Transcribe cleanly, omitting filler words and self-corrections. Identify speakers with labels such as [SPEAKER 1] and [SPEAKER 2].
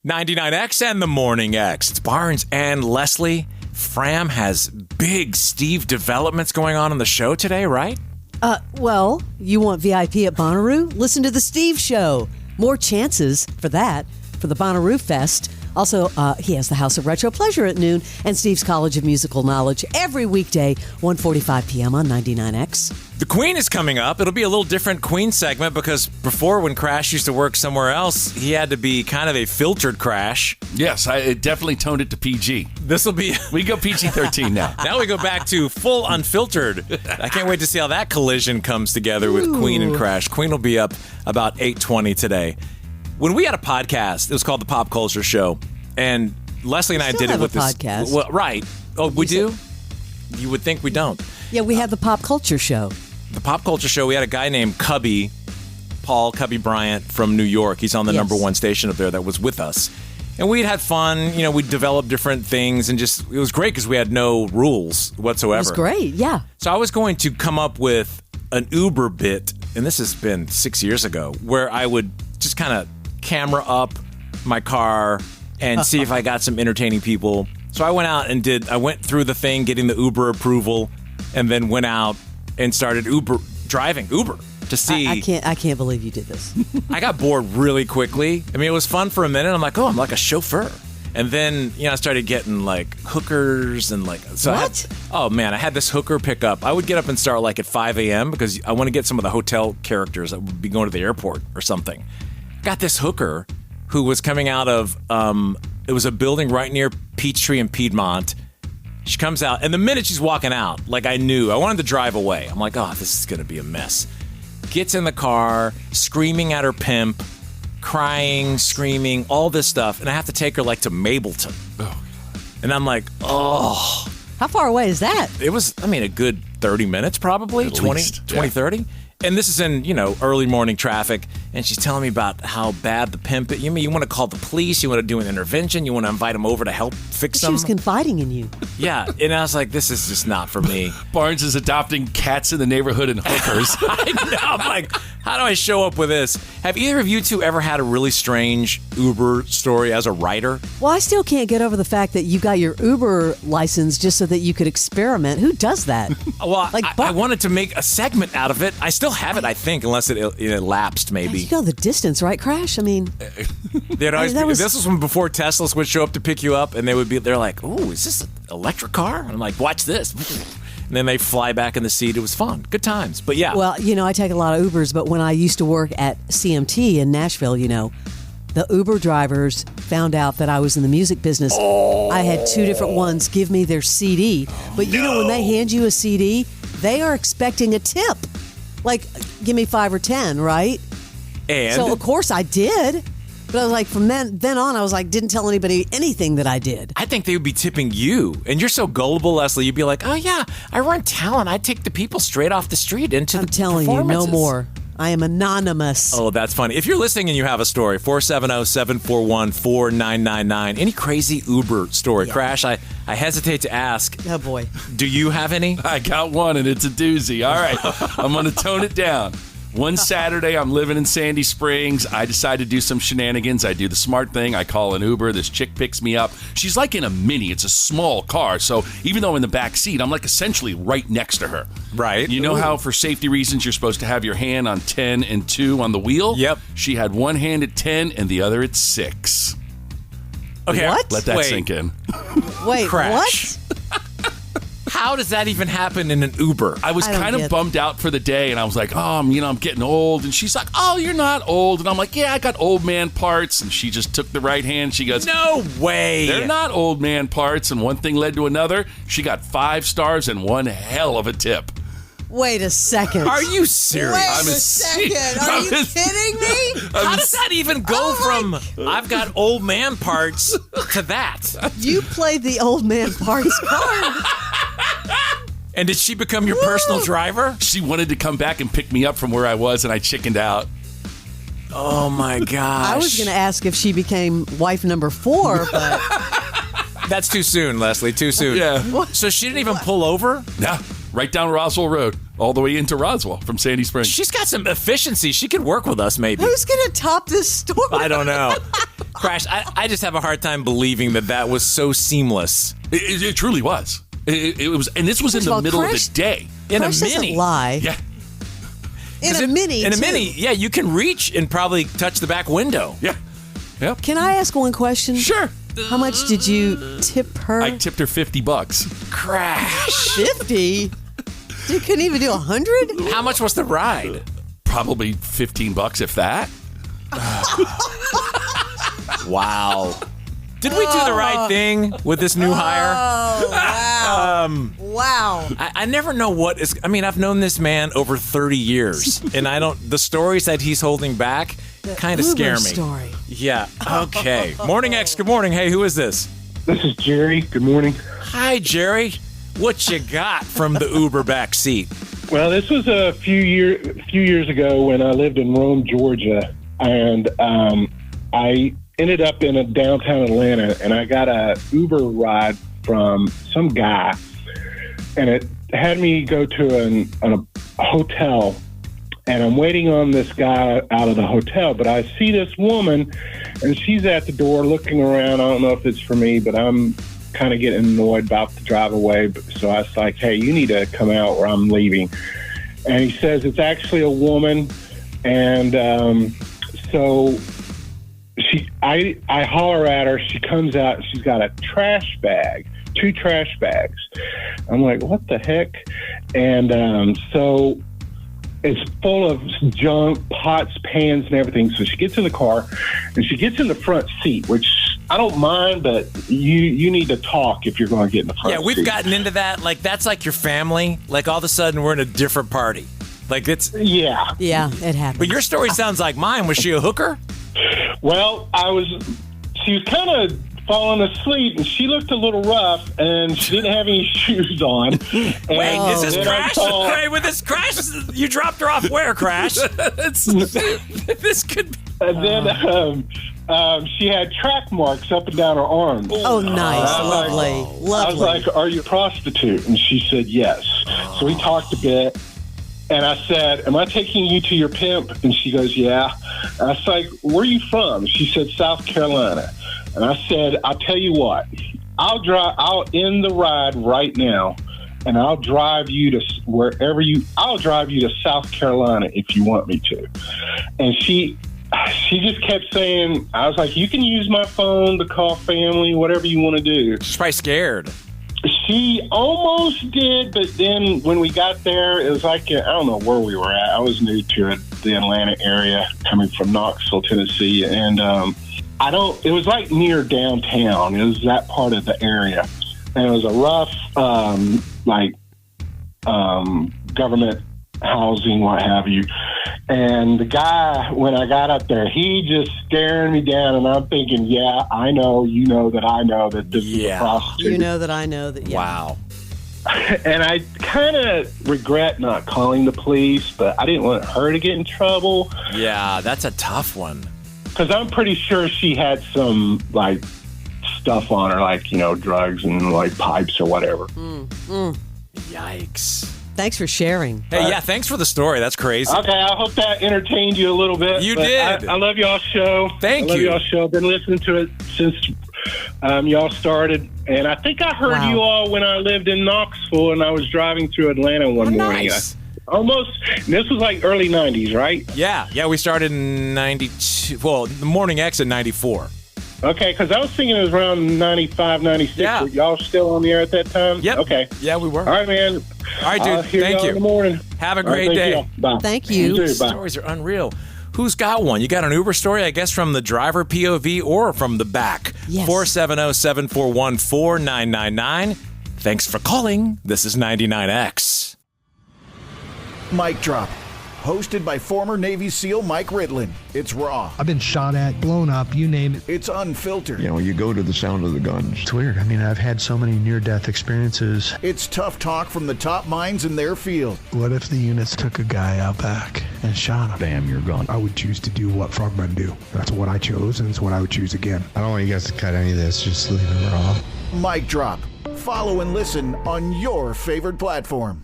[SPEAKER 1] 99X and the Morning X. It's Barnes and Leslie. Fram has big Steve developments going on the show today, right?
[SPEAKER 2] Well, you want VIP at Bonnaroo? Listen to the Steve Show. More chances for that for the Bonnaroo Fest. Also, he has the House of Retro Pleasure at noon and Steve's College of Musical Knowledge every weekday, 1:45 p.m. on 99X.
[SPEAKER 1] The Queen is coming up. It'll be a little different Queen segment because before, when Crash used to work somewhere else, he had to be kind of a filtered Crash.
[SPEAKER 3] Yes, I definitely toned it to PG.
[SPEAKER 1] This will be...
[SPEAKER 3] We go PG-13 now.
[SPEAKER 1] Now we go back to full unfiltered. I can't wait to see how that collision comes together with Queen and Crash. Queen will be up about 8:20 today. When we had a podcast, it was called The Pop Culture Show, and Leslie and I did it with this
[SPEAKER 2] podcast.
[SPEAKER 1] Well, right. Oh, we do? You would think we don't.
[SPEAKER 2] Yeah, we have the Pop Culture Show.
[SPEAKER 1] The Pop Culture Show, we had a guy named Cubby, Paul Cubby Bryant from New York. He's on the number one station up there that was with us. And we'd had fun. You know, we developed different things, and just, it was great because we had no rules whatsoever.
[SPEAKER 2] It was great, yeah.
[SPEAKER 1] So I was going to come up with an Uber bit, and this has been 6 years ago, where I would just kind of camera up my car and see if I got some entertaining people. So I went out and I went through the thing, getting the Uber approval, and then went out and started driving Uber to see.
[SPEAKER 2] I can't believe you did this.
[SPEAKER 1] I got bored really quickly. I mean, it was fun for a minute. I'm like, oh, I'm like a chauffeur. And then, I started getting like hookers and like... So
[SPEAKER 2] what?
[SPEAKER 1] I had this hooker pickup. I would get up and start like at 5 a.m. because I want to get some of the hotel characters that would be going to the airport or something. Got this hooker who was coming out of... it was a building right near Peachtree and Piedmont. She comes out, and the minute she's walking out, like I knew, I wanted to drive away. I'm like, oh, this is going to be a mess. Gets in the car, screaming at her pimp, crying, screaming, all this stuff, and I have to take her like to Mableton. Oh. And I'm like, oh.
[SPEAKER 2] How far away is that?
[SPEAKER 1] It was, a good 30 minutes probably, 20, 30. And this is in, early morning traffic, and she's telling me about how bad the pimp is. You want to call the police, you want to do an intervention, you want to invite him over to help fix them.
[SPEAKER 2] She was confiding in you.
[SPEAKER 1] Yeah, and I was like, this is just not for me.
[SPEAKER 3] Barnes is adopting cats in the neighborhood and hookers.
[SPEAKER 1] I know, I'm like, how do I show up with this? Have either of you two ever had a really strange Uber story as a writer?
[SPEAKER 2] Well, I still can't get over the fact that you got your Uber license just so that you could experiment. Who does that?
[SPEAKER 1] Well, I wanted to make a segment out of it. I still have it, I think, unless it lapsed, maybe.
[SPEAKER 2] You go the distance, right, Crash? I mean...
[SPEAKER 1] This was when before Teslas would show up to pick you up, and they're like, oh, is this an electric car? And I'm like, watch this. And then they fly back in the seat. It was fun. Good times. But yeah.
[SPEAKER 2] Well, I take a lot of Ubers, but when I used to work at CMT in Nashville, the Uber drivers found out that I was in the music business. Oh. I had two different ones give me their CD. But when they hand you a CD, they are expecting a tip. Like, give me 5 or 10, right?
[SPEAKER 1] And?
[SPEAKER 2] So, of course, I did. But I was like, from then on, I was like, didn't tell anybody anything that I did.
[SPEAKER 1] I think they would be tipping you. And you're so gullible, Leslie. You'd be like, oh, yeah, I run talent. I take the people straight off the street into the performances.
[SPEAKER 2] I'm telling you, no more. I am anonymous.
[SPEAKER 1] Oh, that's funny. If you're listening and you have a story, 470-741-4999. Any crazy Uber story? Yeah. Crash, I hesitate to ask.
[SPEAKER 2] Oh, boy.
[SPEAKER 1] Do you have any?
[SPEAKER 3] I got one, and it's a doozy. All right. I'm going to tone it down. One Saturday, I'm living in Sandy Springs. I decide to do some shenanigans. I do the smart thing. I call an Uber. This chick picks me up. She's like in a Mini. It's a small car. So even though I'm in the back seat, I'm like essentially right next to her.
[SPEAKER 1] Right.
[SPEAKER 3] You know how for safety reasons you're supposed to have your hand on 10 and 2 on the wheel?
[SPEAKER 1] Yep.
[SPEAKER 3] She had one hand at 10 and the other at 6.
[SPEAKER 1] Okay.
[SPEAKER 2] What?
[SPEAKER 3] Let that sink in.
[SPEAKER 2] Wait,
[SPEAKER 1] Crash.
[SPEAKER 2] what?
[SPEAKER 1] How does that even happen in an Uber?
[SPEAKER 3] I was kind of bummed out for the day, and I was like, oh, I'm getting old. And she's like, oh, you're not old. And I'm like, yeah, I got old man parts. And she just took the right hand. She goes,
[SPEAKER 1] no way.
[SPEAKER 3] They're not old man parts. And one thing led to another. She got 5 stars and one hell of a tip.
[SPEAKER 2] Wait a second.
[SPEAKER 1] Are you serious?
[SPEAKER 2] Wait a second. Are you kidding me?
[SPEAKER 1] How does that even go from I've got old man parts to that?
[SPEAKER 2] You played the old man parts card.
[SPEAKER 1] And did she become your personal driver?
[SPEAKER 3] She wanted to come back and pick me up from where I was, and I chickened out.
[SPEAKER 1] Oh, my gosh.
[SPEAKER 2] I was going to ask if she became wife number 4, but...
[SPEAKER 1] That's too soon, Leslie. Too soon.
[SPEAKER 3] Yeah.
[SPEAKER 2] What?
[SPEAKER 1] So she didn't even pull over?
[SPEAKER 3] Nah. Right down Roswell Road, all the way into Roswell from Sandy Springs.
[SPEAKER 1] She's got some efficiency. She could work with us, maybe.
[SPEAKER 2] Who's going to top this story?
[SPEAKER 1] I don't know. Crash, I just have a hard time believing that was so seamless.
[SPEAKER 3] It truly was. It was, and this was in the middle of the day.
[SPEAKER 1] In a
[SPEAKER 2] Crash doesn't
[SPEAKER 1] Mini.
[SPEAKER 2] lie.
[SPEAKER 3] Yeah.
[SPEAKER 2] In a Mini,
[SPEAKER 1] In a
[SPEAKER 2] too.
[SPEAKER 1] Mini, yeah, you can reach and probably touch the back window.
[SPEAKER 3] Yeah. Yep.
[SPEAKER 2] Can I ask one question?
[SPEAKER 3] Sure.
[SPEAKER 2] How much did you tip her?
[SPEAKER 3] I tipped her $50.
[SPEAKER 1] Crash.
[SPEAKER 2] 50? You couldn't even do 100?
[SPEAKER 1] How much was the ride?
[SPEAKER 3] Probably $15, if that.
[SPEAKER 1] Wow. Did we do the right thing with this new hire?
[SPEAKER 2] Oh, wow. Wow.
[SPEAKER 1] I never know what is. I mean, I've known this man over 30 years, and the stories that he's holding back kind of
[SPEAKER 2] Boober
[SPEAKER 1] scare me.
[SPEAKER 2] story.
[SPEAKER 1] Yeah. Okay. Morning X. Good morning. Hey, who is this?
[SPEAKER 4] This is Jerry. Good morning.
[SPEAKER 1] Hi, Jerry. What you got from the Uber back seat?
[SPEAKER 4] Well, this was a few years ago when I lived in Rome, Georgia, and I ended up in a downtown Atlanta, and I got a Uber ride from some guy, and it had me go to a hotel, and I'm waiting on this guy out of the hotel, but I see this woman, and she's at the door looking around. I don't know if it's for me, but I'm kind of getting annoyed about to drive away. So I was like, hey, you need to come out or I'm leaving. And he says it's actually a woman. And so I holler at her. She comes out. She's got a trash bag, 2 trash bags. I'm like, what the heck? And so it's full of junk, pots, pans, and everything. So she gets in the car, and she gets in the front seat, which I don't mind, but you need to talk if you're going to get in the front seat.
[SPEAKER 1] Yeah, we've gotten into that. Like, that's like your family. Like, all of a sudden, we're in a different party. Like, it's...
[SPEAKER 4] Yeah.
[SPEAKER 2] Yeah, it happened.
[SPEAKER 1] But your story sounds like mine. Was she a hooker?
[SPEAKER 4] Well, she was kind of falling asleep, and she looked a little rough, and she didn't have any shoes on.
[SPEAKER 1] Wait, is this
[SPEAKER 4] then I
[SPEAKER 1] Crash?
[SPEAKER 4] saw-
[SPEAKER 1] Wait, with this Crash, you dropped her off where, Crash? This could be...
[SPEAKER 4] And then she had track marks up and down her arms.
[SPEAKER 2] Oh, nice. Lovely.
[SPEAKER 4] I was
[SPEAKER 2] Lovely.
[SPEAKER 4] like, are you a prostitute? And she said, yes. So we talked a bit. And I said, am I taking you to your pimp? And she goes, yeah. And I was like, where are you from? She said, South Carolina. And I said, I'll tell you what, I'll end the ride right now. And I'll drive you to I'll drive you to South Carolina if you want me to. And she just kept saying, I was like, you can use my phone to call family, whatever you want to do.
[SPEAKER 1] She's probably scared.
[SPEAKER 4] She almost did, but then when we got there, it was like, I don't know where we were at. I was new to the Atlanta area, coming from Knoxville, Tennessee. And it was like near downtown. It was that part of the area. And it was a rough, government housing, what have you. And the guy, when I got up there, he just staring me down, and I'm thinking, yeah, I know, you know that I know that this is a prostitute.
[SPEAKER 2] You know that I know that. Yeah.
[SPEAKER 1] Wow.
[SPEAKER 4] And I kind of regret not calling the police, but I didn't want her to get in trouble.
[SPEAKER 1] Yeah, that's a tough one.
[SPEAKER 4] Because I'm pretty sure she had some, stuff on her, drugs and, pipes or whatever.
[SPEAKER 1] Yikes.
[SPEAKER 2] Thanks for sharing.
[SPEAKER 1] Hey, yeah, thanks for the story. That's crazy.
[SPEAKER 4] Okay, I hope that entertained you a little bit.
[SPEAKER 1] You
[SPEAKER 4] but
[SPEAKER 1] did.
[SPEAKER 4] I love y'all's show.
[SPEAKER 1] Thank
[SPEAKER 4] I love
[SPEAKER 1] you.
[SPEAKER 4] y'all's show. I've been listening to it since y'all started. And I think I heard
[SPEAKER 2] Wow.
[SPEAKER 4] you all when I lived in Knoxville and I was driving through Atlanta one morning.
[SPEAKER 1] Nice.
[SPEAKER 4] This was like early 90s, right?
[SPEAKER 1] Yeah, we started in 92. Well, the Morning X in 94.
[SPEAKER 4] Okay, because I was thinking it was around 95, 96.
[SPEAKER 1] Yeah.
[SPEAKER 4] Were y'all still on the air at that time?
[SPEAKER 1] Yep.
[SPEAKER 4] Okay.
[SPEAKER 1] Yeah, we were.
[SPEAKER 4] All right, man.
[SPEAKER 1] All right, dude.
[SPEAKER 4] I'll hear
[SPEAKER 1] Thank
[SPEAKER 4] y'all
[SPEAKER 1] you.
[SPEAKER 4] in the morning.
[SPEAKER 1] Have a
[SPEAKER 4] All right,
[SPEAKER 1] great day.
[SPEAKER 4] thank you. Bye.
[SPEAKER 2] Thank you.
[SPEAKER 4] You too. Bye.
[SPEAKER 1] Stories are unreal. Who's got one? You got an Uber story, I guess, from the driver POV or from the back?
[SPEAKER 2] Yes.
[SPEAKER 1] 470-741-4999. Thanks for calling. This is 99X.
[SPEAKER 5] Mic Drop, hosted by former Navy SEAL Mike Ritlin. It's raw.
[SPEAKER 6] I've been shot at, blown up, you name it.
[SPEAKER 5] It's unfiltered.
[SPEAKER 7] You go to the sound of the guns.
[SPEAKER 6] It's weird. I mean, I've had so many near-death experiences.
[SPEAKER 5] It's tough talk from the top minds in their field.
[SPEAKER 6] What if the units took a guy out back and shot him?
[SPEAKER 7] Bam, you're gone.
[SPEAKER 8] I would choose to do what frogmen do. That's what I chose, and it's what I would choose again.
[SPEAKER 9] I don't want you guys to cut any of this. Just leave it raw.
[SPEAKER 5] Mic Drop. Follow and listen on your favorite platform.